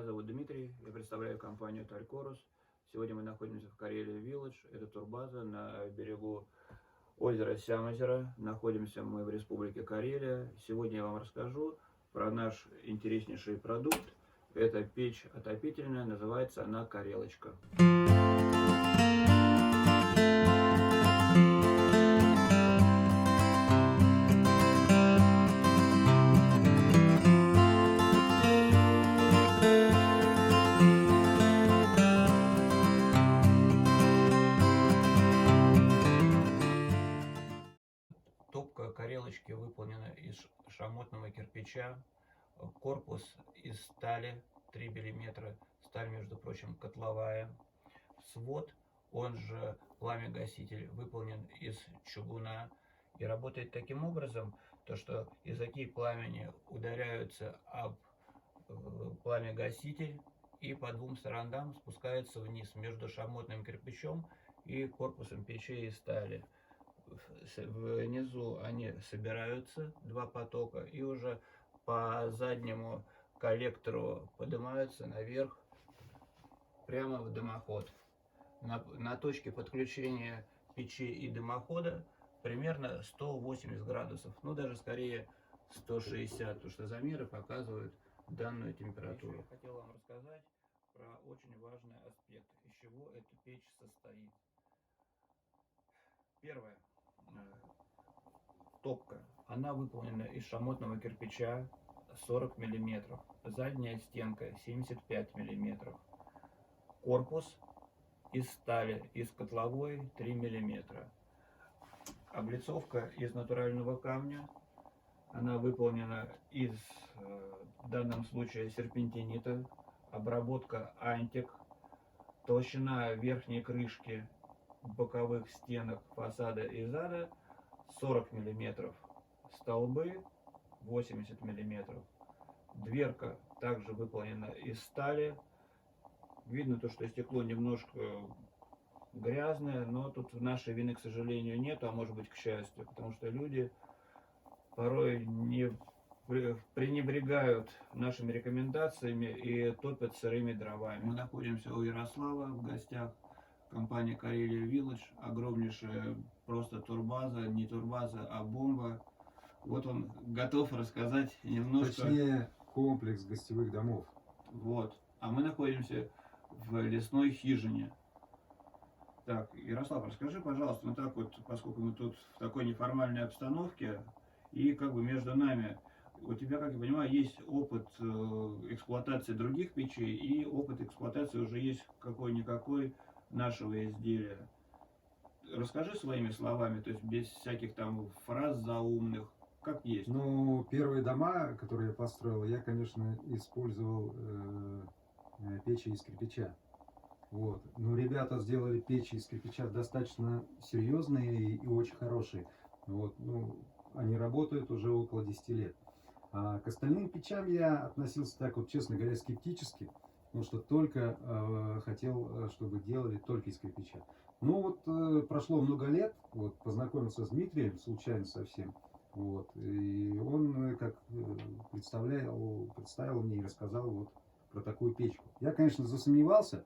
Меня зовут Дмитрий, я представляю компанию Талькорус. Сегодня мы находимся в Карелия Вилледж, это турбаза на берегу озера Сямозеро. Находимся мы в Республике Карелия. Сегодня я вам расскажу про наш интереснейший продукт. Это печь отопительная, называется она Карелочка. Топка Карелочки выполнена из шамотного кирпича, корпус из стали 3 мм, сталь, между прочим, котловая. Свод, он же пламя-гаситель, выполнен из чугуна и работает таким образом, то что языки пламени ударяются об пламя-гаситель и по двум сторонам спускаются вниз между шамотным кирпичом и корпусом печи из стали. Внизу они собираются, два потока, и уже по заднему коллектору поднимаются наверх прямо в дымоход. На точке подключения печи и дымохода примерно 180 градусов, ну даже скорее 160, потому что замеры показывают данную температуру. Я хотел вам рассказать про очень важный аспект, из чего эта печь состоит. Первое. Топка. Она выполнена из шамотного кирпича 40 мм, задняя стенка 75 мм, корпус из стали, из котловой 3 мм. Облицовка из натурального камня. Она выполнена из, в данном случае, серпентинита. Обработка антик. Толщина верхней крышки боковых стенок фасада и зада 40 мм. Столбы 80 мм. Дверка также выполнена из стали. Видно то, что стекло немножко грязное, но тут нашей вины, к сожалению, нет, а может быть, к счастью, потому что люди порой не пренебрегают нашими рекомендациями и топят сырыми дровами. Мы находимся у Ярослава в гостях. Компания Карелия Вилледж, огромнейшая просто турбаза, не турбаза, а бомба. Вот он готов рассказать немножко. Точнее, комплекс гостевых домов. Вот. А мы находимся в лесной хижине. Так, Ярослав, расскажи, пожалуйста, ну так вот, поскольку мы тут в такой неформальной обстановке, и как бы между нами, у тебя, как я понимаю, есть опыт эксплуатации других печей, и опыт эксплуатации уже есть какой-никакой нашего изделия. Расскажи своими словами, то есть без всяких там фраз заумных, как есть. Ну, первые дома, которые я построил, я, конечно, использовал печи из кирпича. Вот. Но ребята сделали печи из кирпича достаточно серьезные и очень хорошие. Вот. Ну, они работают уже около 10 лет. А к остальным печам я относился так вот, честно говоря, скептически. Потому что только хотел, чтобы делали только из кирпича. Ну вот прошло много лет, вот, познакомился с Дмитрием, случайно совсем. Вот, и он как представил мне и рассказал вот про такую печку. Я, конечно, засомневался.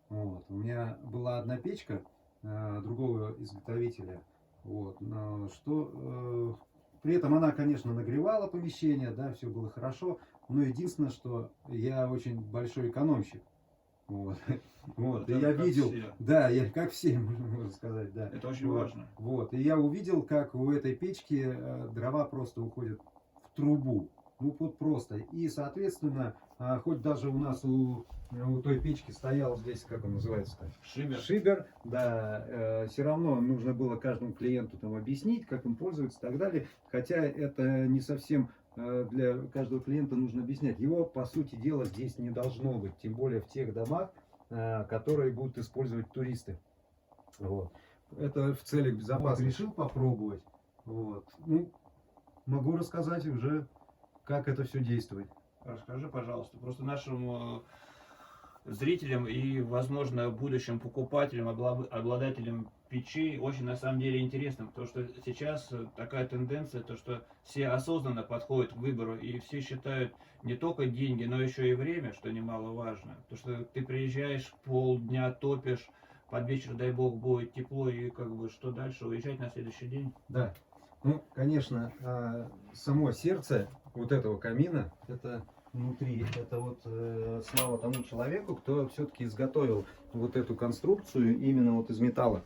Вот, у меня была одна печка другого изготовителя. Вот, но что при этом она, конечно, нагревала помещение, да, все было хорошо. Но единственное, что я очень большой экономщик. Вот. Вот. И я видел, все. да, я как все, можно сказать, да. Это очень вот. важно. Вот. И я увидел, как у этой печки дрова просто уходят в трубу. Ну вот просто. И, соответственно, хоть даже у нас у той печки стоял здесь, как он называется-то? Шибер, да, все равно нужно было каждому клиенту там объяснить, как им пользоваться и так далее. Хотя это не совсем для каждого клиента нужно объяснять. Его, по сути дела, здесь не должно быть. Тем более в тех домах, которые будут использовать туристы. Вот. Это в целях безопасности. Решил попробовать. Вот. Ну, могу рассказать уже, как это все действует. Расскажи, пожалуйста, просто нашим зрителям и, возможно, будущим покупателям, обладателям печей очень на самом деле интересно, потому что сейчас такая тенденция, то что все осознанно подходят к выбору и все считают не только деньги, но еще и время, что немаловажно. Потому что ты приезжаешь, полдня топишь, под вечер, дай бог, будет тепло, и как бы что дальше, уезжать на следующий день? Да. Ну, конечно, само сердце вот этого камина, это внутри, это вот слава тому человеку, кто все-таки изготовил вот эту конструкцию именно вот из металла.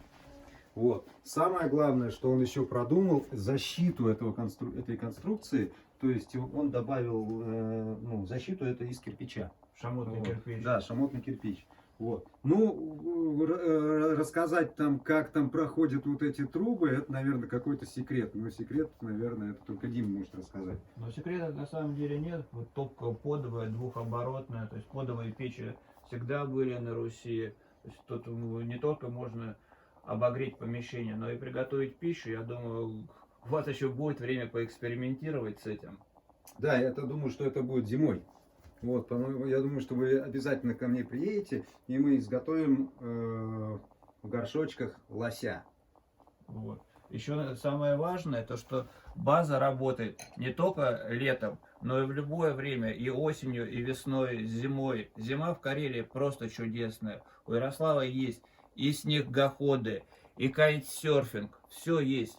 Вот. Самое главное, что он еще продумал защиту этой конструкции, то есть он добавил ну, защиту это из кирпича. Шамотный Вот. кирпич. Да, шамотный кирпич. Вот. Ну, рассказать там, как там проходят вот эти трубы, это, наверное, какой-то секрет. Но секрет, наверное, это только Дима может рассказать. Но секрета на самом деле нет. Вот топка подовая, двухоборотная, то есть подовые печи всегда были на Руси. То есть тут не только можно обогреть помещение, но и приготовить пищу. Я думаю, у вас еще будет время поэкспериментировать с этим. Да, я думаю, что это будет зимой. Вот, я думаю, что вы обязательно ко мне приедете, и мы изготовим в горшочках лося. Вот. Еще самое важное, то что база работает не только летом, но и в любое время, и осенью, и весной, и зимой. Зима в Карелии просто чудесная. У Ярослава есть и снегоходы, и кайтсерфинг, все есть.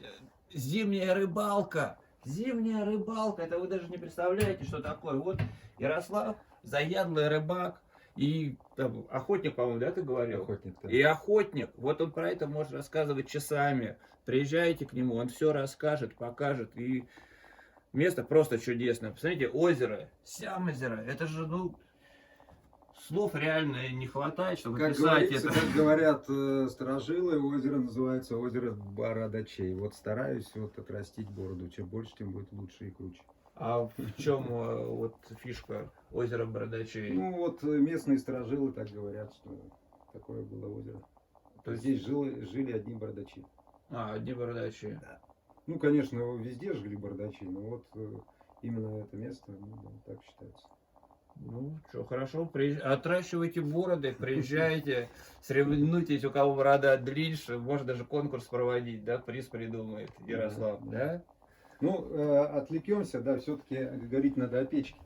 Зимняя рыбалка, это вы даже не представляете, что такое. Вот Ярослав, заядлый рыбак, и там, охотник, по-моему, да, ты говорил? Охотник, да. И охотник, вот он про это может рассказывать часами. Приезжайте к нему, он все расскажет, покажет. И место просто чудесное. Посмотрите, озеро, Сямозеро, это же, ну, слов реально не хватает, чтобы описать это. Как говорят старожилы, озеро называется озеро Бородачей. Вот стараюсь вот отрастить бороду. Чем больше, тем будет лучше и круче. А в чем вот фишка озера Бородачей? Ну вот местные старожилы так говорят, что такое было озеро. То есть... Здесь жили одни бородачи. А, одни бородачи. Да. Ну, конечно, везде жили бородачи, но вот именно это место, ну, да, так считается. Ну, что, хорошо, отращивайте бороды, приезжайте, соревнуйтесь, у кого борода длиннее, можно даже конкурс проводить, да, приз придумает Ярослав, да? Ну, отвлекемся, да, все-таки говорить надо о печке.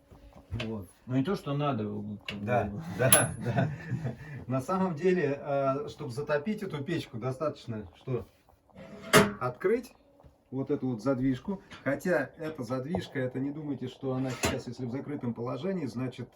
Вот. Ну, не то, что надо. Да. На самом деле, чтобы затопить эту печку, достаточно, что открыть вот эту вот задвижку. Хотя эта задвижка, это не думайте, что она сейчас, если в закрытом положении, значит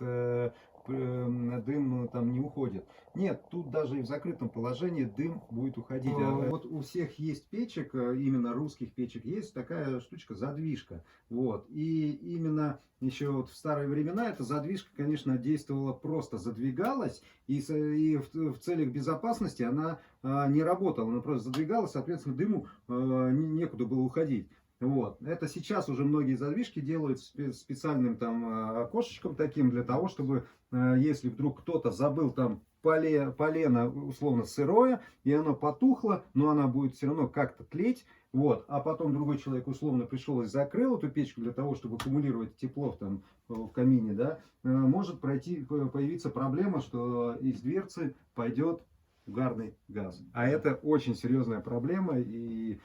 дым там не уходит. Нет, тут даже и в закрытом положении дым будет уходить. Вот у всех есть печек, именно русских печек, есть такая штучка задвижка. Вот. И именно еще вот в старые времена эта задвижка, конечно, действовала просто, задвигалась, и в целях безопасности она не работала, она просто задвигалась, соответственно, дыму некуда было уходить. Вот. Это сейчас уже многие задвижки делают специальным там окошечком таким, для того, чтобы, если вдруг кто-то забыл там полено условно сырое, и оно потухло, но она будет все равно как-то тлеть, вот, а потом другой человек условно пришел и закрыл эту печку для того, чтобы аккумулировать тепло там в камине, да, может появиться проблема, что из дверцы пойдет угарный газ. А это очень серьезная проблема, и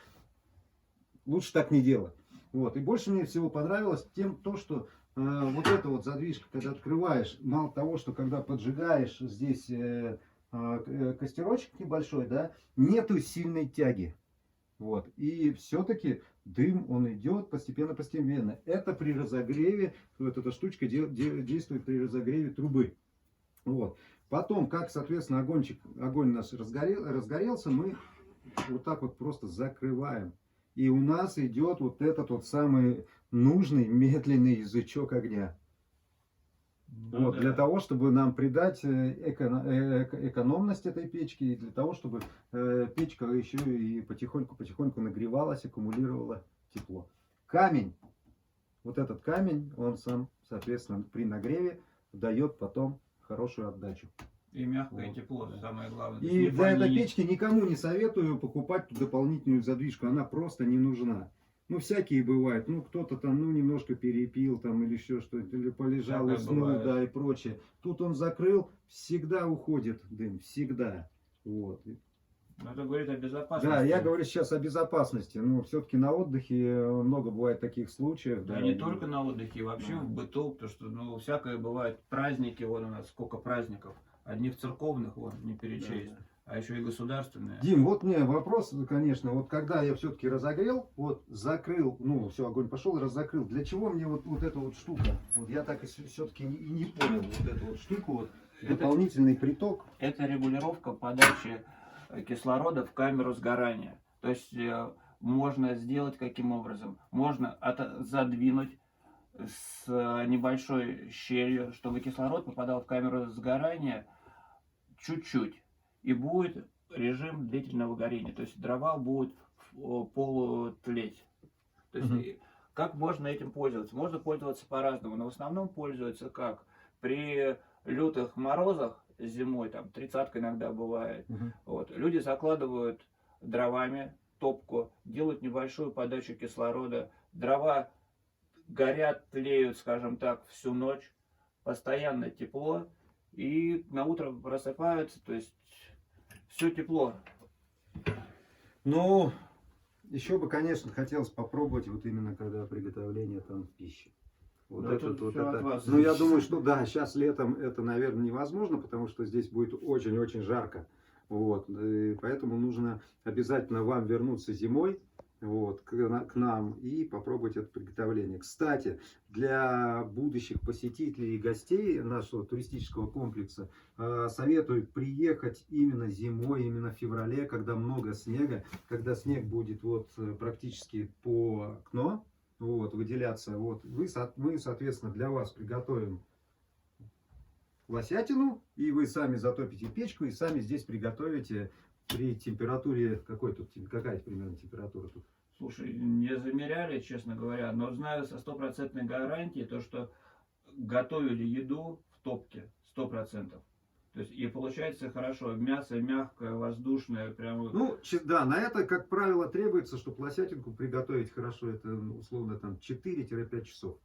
лучше так не делать. Вот. И больше мне всего понравилось то, что вот эта вот задвижка, когда открываешь, мало того, что когда поджигаешь здесь костерочек небольшой, да, нету сильной тяги. Вот. И все-таки дым, он идет постепенно. Это при разогреве, вот эта штучка действует при разогреве трубы. Вот. Потом, как, соответственно, огонь наш разгорелся, мы вот так вот просто закрываем. И у нас идет вот этот вот самый нужный медленный язычок огня. Ну, вот, да. Для того, чтобы нам придать экономность этой печки, и для того, чтобы печка еще и потихоньку нагревалась, аккумулировала тепло. Камень, вот этот камень, он сам, соответственно, при нагреве дает потом хорошую отдачу. И мягкое Вот. тепло, самое главное. И для этой печки никому не советую покупать дополнительную задвижку, она просто не нужна. Ну, всякие бывают. Ну, кто-то там, ну, немножко перепил там или еще что-то, или полежал, Всякое уснул, бывает. да, и прочее. Тут он закрыл, всегда уходит дым, всегда. Вот. Но это говорит о Да, безопасности. я говорю сейчас о безопасности. Ну, все-таки на отдыхе много бывает таких случаев. Да, Да, не только на отдыхе, вообще Да. в быту, потому что, ну, всякое бывает. Праздники, вон у нас сколько праздников. Одних церковных, вон, не перечесть, Да. а еще и государственные. Дим, вот мне вопрос, конечно, вот когда я все-таки разогрел, вот закрыл, ну, все, огонь пошел, разокрыл. Для чего мне вот эта вот штука? Вот я так и все-таки не понял вот эту вот штуку, вот дополнительный приток. Это регулировка подачи кислорода в камеру сгорания. То есть можно сделать каким образом? Можно задвинуть с небольшой щелью, чтобы кислород попадал в камеру сгорания чуть-чуть. И будет режим длительного горения. То есть дрова будут полутлеть. То есть как можно этим пользоваться? Можно пользоваться по-разному, но в основном пользуются как? При лютых морозах зимой, там 30 иногда бывает, вот, люди закладывают дровами топку, делают небольшую подачу кислорода, дрова горят, тлеют, скажем так, всю ночь, постоянно тепло, и на утро просыпаются, то есть все тепло. Ну, еще бы, конечно, хотелось попробовать вот именно когда приготовление там пищи. Вот Да, это, тут вот всё от это. вас Ну, я зависит. думаю, что да, сейчас летом это, наверное, невозможно, потому что здесь будет очень-очень жарко. Вот, и поэтому нужно обязательно вам вернуться зимой, вот, к нам и попробовать это приготовление. Кстати, для будущих посетителей и гостей нашего туристического комплекса советую приехать именно зимой, именно в феврале, когда много снега, когда снег будет вот практически по окно, вот, выделяться. Вот, мы, соответственно, для вас приготовим лосятину, и вы сами затопите печку, и сами здесь приготовите при температуре, какая примерно температура тут? Слушай, не замеряли, честно говоря, но знаю со стопроцентной гарантией то, что готовили еду в топке 100%. То есть и получается хорошо, мясо мягкое, воздушное, прям. Ну, да, на это, как правило, требуется, чтобы лосятинку приготовить хорошо, это условно там 4-5 часов.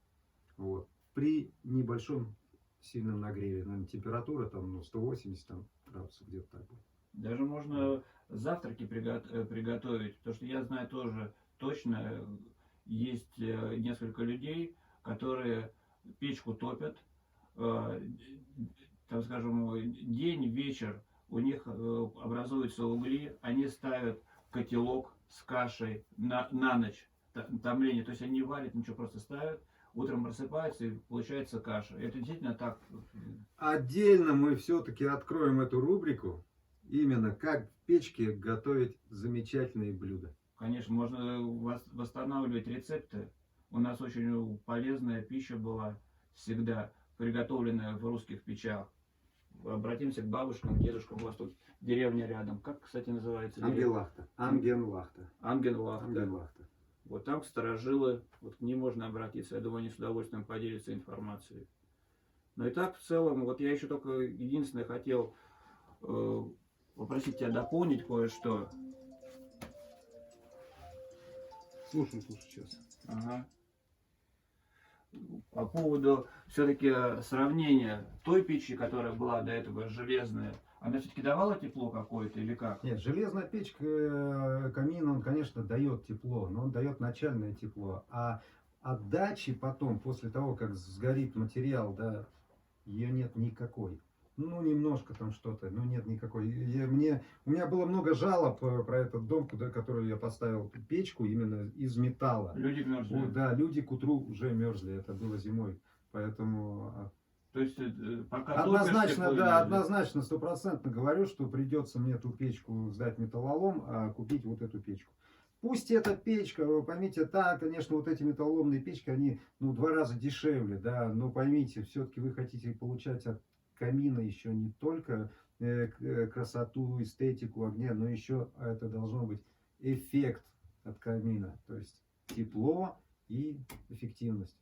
Вот. При небольшом сильном нагреве, наверное, температура там, ну, 180 там, градусов где-то так будет. Даже можно завтраки приготовить, потому что я знаю тоже точно, есть несколько людей, которые печку топят, там, скажем, день, вечер, у них образуются угли, они ставят котелок с кашей на ночь, томление, то есть они не варят, ничего, просто ставят, утром просыпаются и получается каша. Это действительно так. Отдельно мы все-таки откроем эту рубрику, именно как в печке готовить замечательные блюда. Конечно, можно восстанавливать рецепты. У нас очень полезная пища была всегда, приготовленная в русских печах. Обратимся к бабушкам, дедушкам. У вас тут деревня рядом. Как, кстати, называется? Ангелахта. Ангенлахта. Ангенлахта. Ангенлахта. Вот там старожилы, вот к ним можно обратиться. Я думаю, они с удовольствием поделятся информацией. Но и так, в целом, вот я еще только единственное хотел попросить тебя дополнить кое-что. Слушай сейчас. Ага. По поводу все-таки сравнения той печи, которая была до этого железная, она все-таки давала тепло какое-то или как? Нет, железная печка, камин, он, конечно, дает тепло, но он дает начальное тепло. А отдачи потом, после того, как сгорит материал, да, ее нет никакой. Ну, немножко там что-то, но нет никакой. У меня было много жалоб про этот дом, который я поставил печку именно из металла. Люди мерзли. Да, люди к утру уже мерзли, это было зимой. Поэтому То есть пока однозначно, да, однозначно, стопроцентно говорю, что придется мне эту печку сдать металлолом, а купить вот эту печку. Пусть эта печка, вы поймите, да, конечно, вот эти металлоломные печки, они, ну, 2 раза дешевле, да, но поймите, все-таки вы хотите получать от камина еще не только красоту, эстетику огня, но еще это должно быть эффект от камина, то есть тепло и эффективность.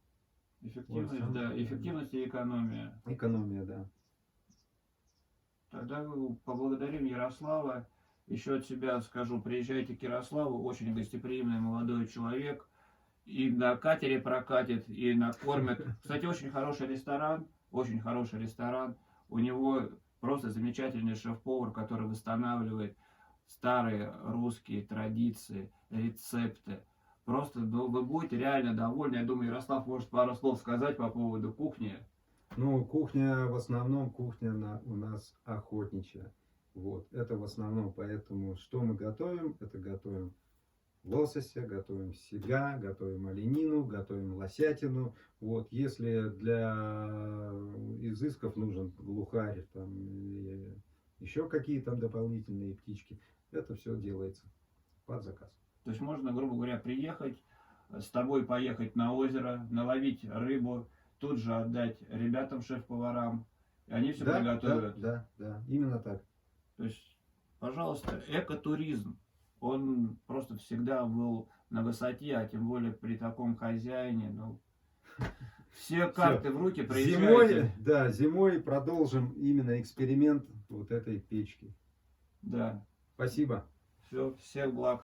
Эффективность, Вот, да, эффективность и экономия. Экономия, да. Тогда поблагодарим Ярослава. Еще от себя скажу, приезжайте к Ярославу, очень гостеприимный молодой человек. и на катере прокатит, и накормит. Кстати, очень хороший ресторан, очень хороший ресторан. У него просто замечательный шеф-повар, который восстанавливает старые русские традиции, рецепты. Просто ну, вы будете реально довольны. Я думаю, Ярослав может пару слов сказать по поводу кухни. Ну, кухня, в основном, кухня у нас охотничья. Вот, это в основном, поэтому что мы готовим? Это готовим лосося, готовим сига, готовим оленину, готовим лосятину. Вот, если для изысков нужен глухарь, там, или еще какие там дополнительные птички, это все делается под заказ. То есть можно, грубо говоря, приехать, с тобой поехать на озеро, наловить рыбу, тут же отдать ребятам, шеф-поварам, и они все приготовят. Да, именно так. То есть, пожалуйста, экотуризм, он просто всегда был на высоте, а тем более при таком хозяине, ну, все карты в руки, приезжайте. Зимой продолжим именно эксперимент вот этой печки. Да. Спасибо. Все, всех благ.